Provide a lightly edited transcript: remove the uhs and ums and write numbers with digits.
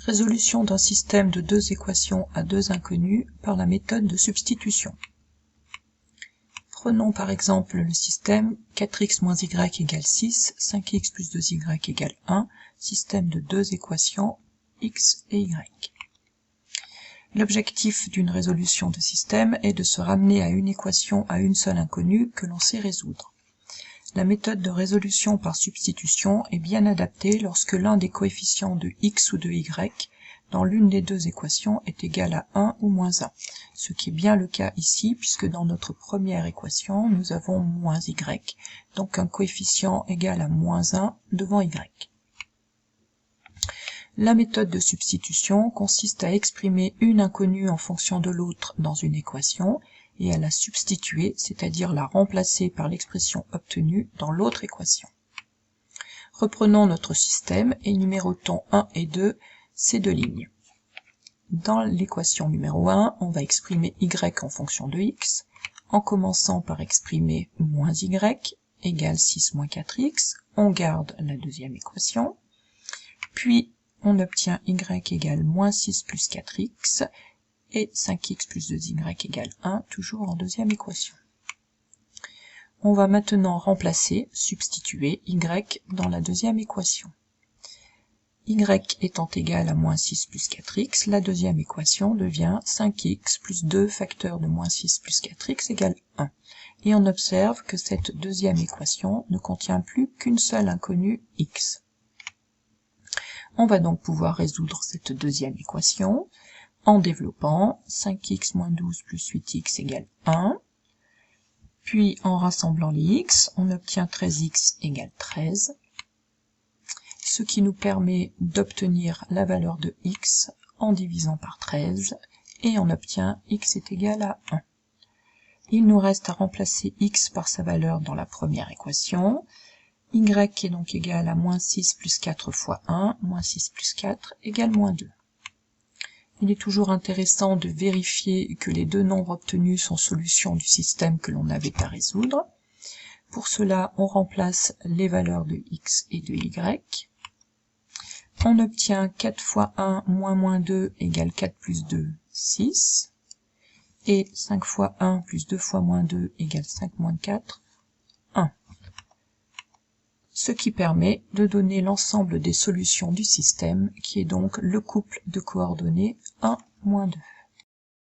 Résolution d'un système de deux équations à deux inconnues par la méthode de substitution. Prenons par exemple le système 4x moins y égale 6, 5x plus 2y égale 1, système de deux équations x et y. L'objectif d'une résolution de système est de se ramener à une équation à une seule inconnue que l'on sait résoudre. La méthode de résolution par substitution est bien adaptée lorsque l'un des coefficients de x ou de y dans l'une des deux équations est égal à 1 ou moins 1, ce qui est bien le cas ici puisque dans notre première équation nous avons moins y, donc un coefficient égal à moins 1 devant y. La méthode de substitution consiste à exprimer une inconnue en fonction de l'autre dans une équation et à la substituer, c'est-à-dire la remplacer par l'expression obtenue dans l'autre équation. Reprenons notre système et numérotons 1 et 2 ces deux lignes. Dans l'équation numéro 1, on va exprimer y en fonction de x, en commençant par exprimer moins y égale 6 moins 4x, on garde la deuxième équation, puis on obtient y égale moins 6 plus 4x, et 5x plus 2y égale 1, toujours en deuxième équation. On va maintenant remplacer, substituer y dans la deuxième équation. Y étant égal à moins 6 plus 4x, la deuxième équation devient 5x plus 2 facteur de moins 6 plus 4x égale 1. Et on observe que cette deuxième équation ne contient plus qu'une seule inconnue x. On va donc pouvoir résoudre cette deuxième équation en développant 5x moins 12 plus 8x égale 1, puis en rassemblant les x, on obtient 13x égale 13, ce qui nous permet d'obtenir la valeur de x en divisant par 13, et on obtient x est égal à 1. Il nous reste à remplacer x par sa valeur dans la première équation, y est donc égal à moins 6 plus 4 fois 1, moins 6 plus 4 égale moins 2. Il est toujours intéressant de vérifier que les deux nombres obtenus sont solutions du système que l'on avait à résoudre. Pour cela, on remplace les valeurs de x et de y. On obtient 4 fois 1 moins 2 égale 4 plus 2, 6. Et 5 fois 1 plus 2 fois moins 2 égale 5 moins 4, 1. Ce qui permet de donner l'ensemble des solutions du système, qui est donc le couple de coordonnées 1, moins 2.